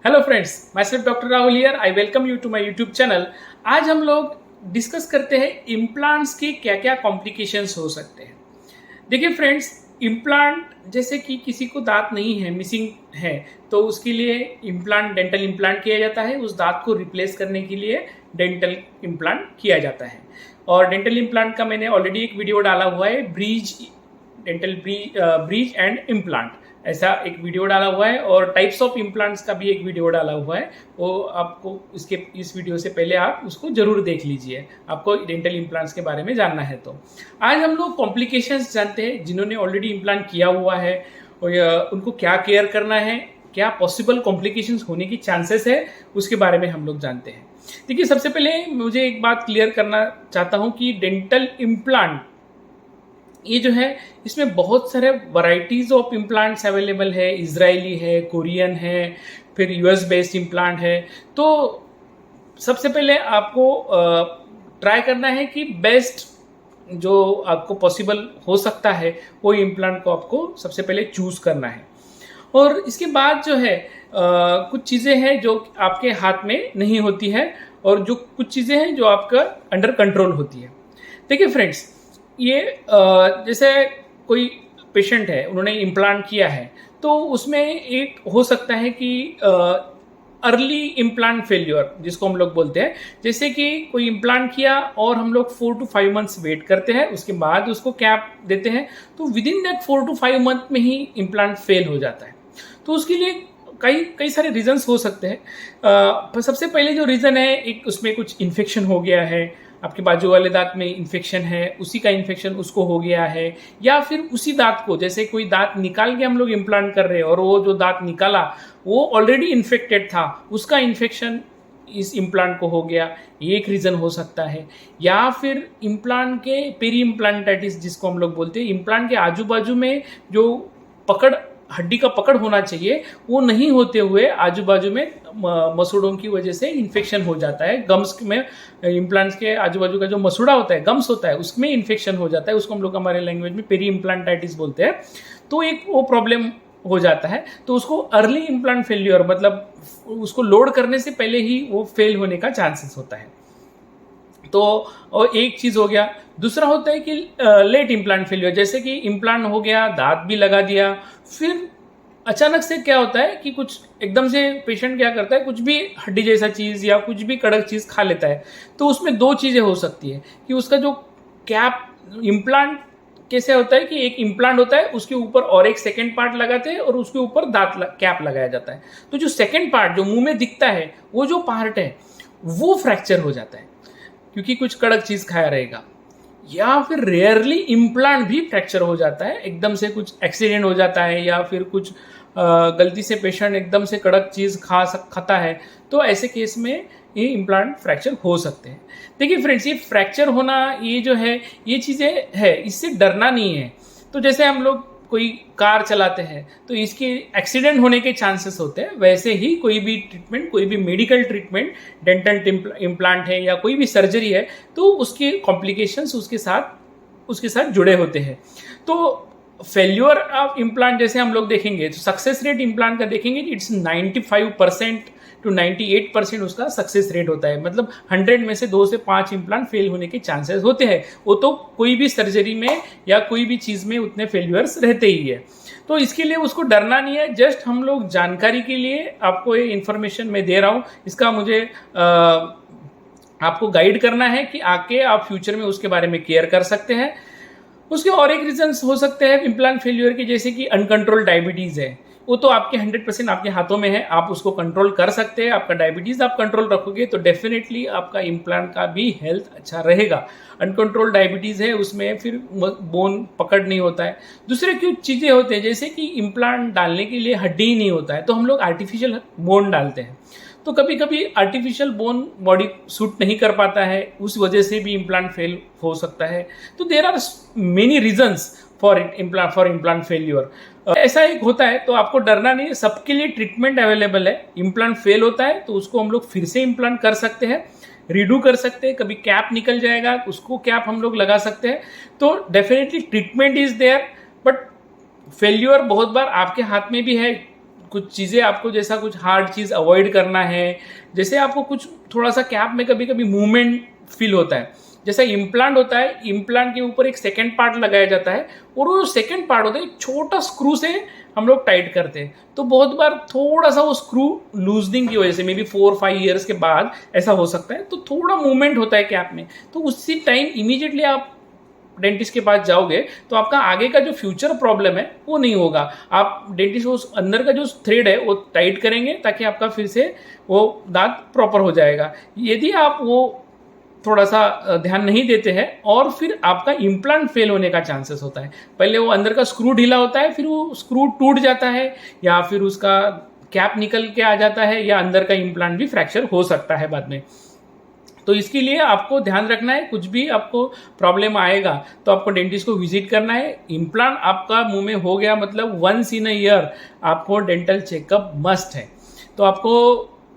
Hello friends, myself doctor Rahul here. I welcome you to my YouTube channel. आज हम लोग discuss करते हैं इम्प्लांट्स के क्या क्या कॉम्प्लिकेशंस हो सकते हैं। देखिए फ्रेंड्स, इम्प्लांट जैसे कि किसी को दांत नहीं है, मिसिंग है, तो उसके लिए इम्प्लांट, डेंटल इम्प्लांट किया जाता है। उस दांत को रिप्लेस करने के लिए डेंटल इम्प्लांट किया जाता है। और डेंटल इम्प्लांट का मैंने ऑलरेडी एक वीडियो डाला हुआ है, डेंटल ब्रीज एंड इम्प्लांट, ऐसा एक वीडियो डाला हुआ है। और टाइप्स ऑफ इम्प्लांट्स का भी एक वीडियो डाला हुआ है, वो आपको इस वीडियो से पहले आप उसको जरूर देख लीजिए, आपको डेंटल इम्प्लांट्स के बारे में जानना है। तो आज हम लोग कॉम्प्लिकेशंस जानते हैं। जिन्होंने ऑलरेडी इम्प्लांट किया हुआ है और उनको क्या केयर करना है, क्या पॉसिबल कॉम्प्लिकेशंस होने की चांसेस है, उसके बारे में हम लोग जानते हैं। देखिए, सबसे पहले मुझे एक बात क्लियर करना चाहता हूँ कि डेंटल इम्प्लांट ये जो है, इसमें बहुत सारे वैरायटीज ऑफ इम्प्लांट्स अवेलेबल है। इजरायली है, कोरियन है, फिर यूएस बेस्ड इम्प्लांट है। तो सबसे पहले आपको ट्राई करना है कि बेस्ट जो आपको पॉसिबल हो सकता है वो इम्प्लांट को आपको सबसे पहले चूज करना है। और इसके बाद जो है कुछ चीज़ें हैं जो आपके हाथ में नहीं होती है, और जो कुछ चीज़ें हैं जो आपका अंडर कंट्रोल होती है। देखिए फ्रेंड्स, ये जैसे कोई पेशेंट है, उन्होंने इम्प्लांट किया है, तो उसमें एक हो सकता है कि अर्ली इम्प्लांट फेल्योर, जिसको हम लोग बोलते हैं। जैसे कि कोई इम्प्लांट किया और हम लोग 4 to 5 मंथ्स वेट करते हैं, उसके बाद उसको कैप देते हैं, तो with in that 4 to 5 month में ही इम्प्लांट फेल हो जाता है। तो उसके लिए कई कई सारे रीजंस हो सकते हैं। सबसे पहले जो रीज़न है, एक उसमें कुछ इन्फेक्शन हो गया है, आपके बाजू वाले दांत में इन्फेक्शन है, उसी का इन्फेक्शन उसको हो गया है, या फिर उसी दांत को, जैसे कोई दांत निकाल के हम लोग इम्प्लांट कर रहे हैं और वो जो दांत निकाला वो ऑलरेडी इन्फेक्टेड था, उसका इन्फेक्शन इस इम्प्लांट को हो गया, ये एक रीज़न हो सकता है। या फिर इम्प्लांट के पेरी इम्प्लांटाइटिस, जिसको हम लोग बोलते हैं, इम्प्लांट के आजू बाजू में जो हड्डी का पकड़ होना चाहिए वो नहीं होते हुए आजू बाजू में मसूड़ों की वजह से इन्फेक्शन हो जाता है। गम्स में, इम्प्लांट्स के आजू बाजू का जो मसूड़ा होता है, गम्स होता है, उसमें इन्फेक्शन हो जाता है। उसको हम लोग हमारे लैंग्वेज में पेरी इम्प्लांटाइटिस बोलते हैं। तो एक वो प्रॉब्लम हो जाता है, तो उसको अर्ली इम्प्लांट फेल्योर, मतलब उसको लोड करने से पहले ही वो फेल होने का चांसेस होता है। तो और एक चीज़ हो गया। दूसरा होता है कि लेट इम्प्लांट फेलियर, जैसे कि इम्प्लांट हो गया, दांत भी लगा दिया, फिर अचानक से क्या होता है कि कुछ एकदम से पेशेंट क्या करता है, कुछ भी हड्डी जैसा चीज़ या कुछ भी कड़क चीज़ खा लेता है। तो उसमें दो चीज़ें हो सकती है कि उसका जो कैप, इम्प्लांट कैसे होता है कि एक इम्प्लांट होता है, उसके ऊपर और एक सेकेंड पार्ट लगाते हैं और उसके ऊपर कैप लगाया जाता है। तो जो सेकेंड पार्ट जो मुंह में दिखता है, वो जो पार्ट है वो फ्रैक्चर हो जाता है, क्योंकि कुछ कड़क चीज़ खाया रहेगा। या फिर रेयरली इम्प्लांट भी फ्रैक्चर हो जाता है, एकदम से कुछ एक्सीडेंट हो जाता है, या फिर कुछ गलती से पेशेंट एकदम से कड़क चीज़ खाता है, तो ऐसे केस में ये इम्प्लांट फ्रैक्चर हो सकते हैं। देखिए फ्रेंड्स, ये फ्रैक्चर होना, ये जो है, ये चीज़ें है, इससे डरना नहीं है। तो जैसे हम लोग कोई कार चलाते हैं तो इसके एक्सीडेंट होने के चांसेस होते हैं, वैसे ही कोई भी ट्रीटमेंट, कोई भी मेडिकल ट्रीटमेंट, डेंटल इम्प्लांट है या कोई भी सर्जरी है, तो उसके कॉम्प्लिकेशंस उसके साथ जुड़े होते हैं। तो फेल्यूर ऑफ इम्प्लांट जैसे हम लोग देखेंगे, तो सक्सेस रेट इम्प्लांट का देखेंगे कि इट्स 95% टू 98% उसका सक्सेस रेट होता है। मतलब 100 में से 2 से 5 इम्प्लांट फेल होने के चांसेस होते हैं। वो तो कोई भी सर्जरी में या कोई भी चीज़ में उतने फेल्यूर्स रहते ही है। तो इसके लिए उसको डरना नहीं है। जस्ट हम लोग जानकारी के लिए आपको ये इन्फॉर्मेशन मैं दे रहा हूँ, इसका मुझे आपको गाइड करना है कि आके आप फ्यूचर में उसके बारे में केयर कर सकते हैं। उसके और एक रीजंस हो सकते हैं इम्प्लांट फेल्यूर के, जैसे कि अनकंट्रोल डायबिटीज़ है। वो तो आपके 100% आपके हाथों में है, आप उसको कंट्रोल कर सकते हैं। आपका डायबिटीज़ आप कंट्रोल रखोगे तो डेफिनेटली आपका इम्प्लांट का भी हेल्थ अच्छा रहेगा। अनकंट्रोल डायबिटीज़ है, उसमें फिर बोन पकड़ नहीं होता है। दूसरे कुछ चीज़ें होते हैं, जैसे कि इम्प्लांट डालने के लिए हड्डी ही नहीं होता है, तो हम लोग आर्टिफिशियल बोन डालते हैं। तो कभी कभी आर्टिफिशियल बोन बॉडी सूट नहीं कर पाता है, उस वजह से भी इम्प्लांट फेल हो सकता है। तो there are many reasons for implant failure. ऐसा एक होता है, तो आपको डरना नहीं है, सबके लिए ट्रीटमेंट अवेलेबल है। इम्प्लांट फेल होता है तो उसको हम लोग फिर से इम्प्लांट कर सकते हैं, रीडू कर सकते हैं। कभी कैप निकल जाएगा, उसको कैप हम लोग लगा सकते हैं। तो definitely treatment is there, but failure बहुत बार आपके हाथ में भी है। कुछ चीज़ें आपको जैसा कुछ हार्ड चीज़ अवॉइड करना है, जैसे आपको कुछ थोड़ा सा कैप में कभी कभी मूवमेंट फील होता है। जैसा इम्प्लांट होता है, इम्प्लांट के ऊपर एक सेकेंड पार्ट लगाया जाता है और वो सेकेंड पार्ट होता है एक छोटा स्क्रू से हम लोग टाइट करते हैं। तो बहुत बार थोड़ा सा वो स्क्रू लूजनिंग की वजह से मे बी 4-5 ईयर्स के बाद ऐसा हो सकता है, तो थोड़ा मूवमेंट होता है कैप में। तो उसी टाइम इमीडिएटली आप डेंटिस्ट के पास जाओगे तो आपका आगे का जो फ्यूचर प्रॉब्लम है वो नहीं होगा। आप डेंटिस्ट उस अंदर का जो थ्रेड है वो टाइट करेंगे ताकि आपका फिर से वो दांत प्रॉपर हो जाएगा। यदि आप वो थोड़ा सा ध्यान नहीं देते हैं और फिर आपका इम्प्लांट फेल होने का चांसेस होता है। पहले वो अंदर का स्क्रू ढीला होता है, फिर वो स्क्रू टूट जाता है या फिर उसका कैप निकल के आ जाता है या अंदर का इम्प्लांट भी फ्रैक्चर हो सकता है बाद में। तो इसके लिए आपको ध्यान रखना है, कुछ भी आपको प्रॉब्लम आएगा तो आपको डेंटिस्ट को विजिट करना है। इम्प्लांट आपका मुंह में हो गया मतलब वंस इन अ ईयर आपको डेंटल चेकअप मस्ट है। तो आपको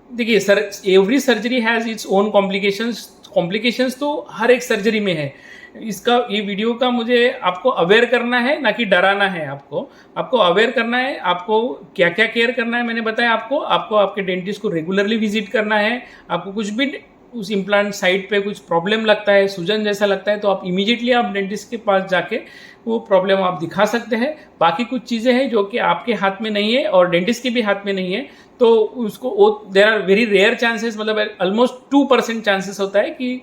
देखिए sir, every surgery has its own complications तो हर एक सर्जरी में है। ये वीडियो का मुझे आपको अवेयर करना है, ना कि डराना है। आपको अवेयर करना है, आपको क्या क्या केयर करना है मैंने बताया आपको आपके डेंटिस्ट को रेगुलरली विजिट करना है। आपको कुछ भी उस इम्प्लांट साइट पे कुछ प्रॉब्लम लगता है, सूजन जैसा लगता है, तो आप इमीडिएटली आप डेंटिस्ट के पास जाके वो प्रॉब्लम आप दिखा सकते हैं। बाकी कुछ चीज़ें हैं जो कि आपके हाथ में नहीं है और डेंटिस्ट के भी हाथ में नहीं है, तो उसको there are very rare chances, मतलब ऑलमोस्ट 2% चांसेस होता है कि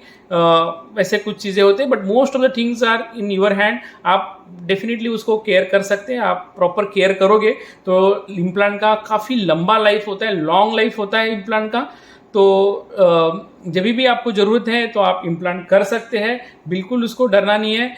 वैसे कुछ चीज़ें होते हैं, but most of the things are in your hand. आप डेफिनेटली उसको केयर कर सकते हैं। आप प्रॉपर केयर करोगे तो इम्प्लांट का काफ़ी लंबा लाइफ होता है, लॉन्ग लाइफ होता है इम्प्लांट का। तो जब भी आपको ज़रूरत है तो आप इम्प्लांट कर सकते हैं, बिल्कुल उसको डरना नहीं है।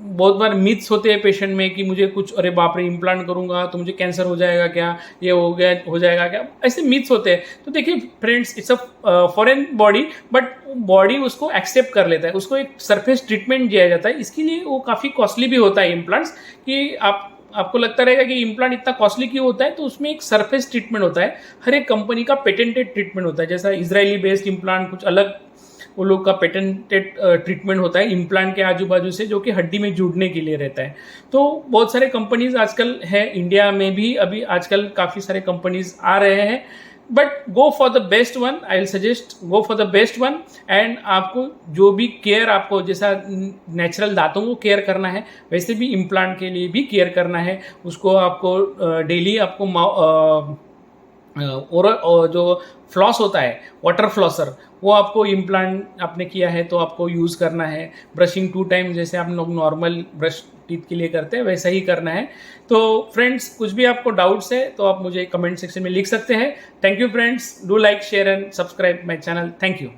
बहुत बार मिथ्स होते हैं पेशेंट में कि मुझे कुछ, अरे बाप रे इम्प्लांट करूंगा तो मुझे कैंसर हो जाएगा क्या, ये हो जाएगा क्या, ऐसे मिथ्स होते हैं। तो देखिए friends, it's a foreign body, but body उसको एक्सेप्ट कर लेता है, उसको एक सरफेस ट्रीटमेंट दिया जाता है। इसके लिए वो काफ़ी कॉस्टली भी होता है इम्प्लांट्स, कि आपको लगता रहेगा कि इम्प्लांट इतना कॉस्टली क्यों होता है, तो उसमें एक सरफेस ट्रीटमेंट होता है। हर एक कंपनी का पेटेंटेड ट्रीटमेंट होता है। जैसा इजरायली बेस्ड इम्प्लांट कुछ अलग वो लोग का पेटेंटेड ट्रीटमेंट होता है इम्प्लांट के आजू बाजू से, जो कि हड्डी में जुड़ने के लिए रहता है। तो बहुत सारे कंपनीज आजकल है, इंडिया में भी अभी आजकल काफ़ी सारे कंपनीज आ रहे हैं, but go for the best one. I will suggest go for the best one. And आपको जो भी केयर, आपको जैसा नेचुरल दांतों को केयर करना है वैसे भी इम्प्लांट के लिए भी केयर करना है। उसको आपको डेली आपको और जो फ्लॉस होता है, वाटर फ्लॉसर, वो आपको इम्प्लांट आपने किया है तो आपको यूज़ करना है। ब्रशिंग 2 टाइम जैसे आप लोग नॉर्मल ब्रश टीथ के लिए करते हैं वैसा ही करना है। तो फ्रेंड्स, कुछ भी आपको डाउट्स है तो आप मुझे कमेंट सेक्शन में लिख सकते हैं। Thank you friends, do like, share and subscribe my channel. Thank you.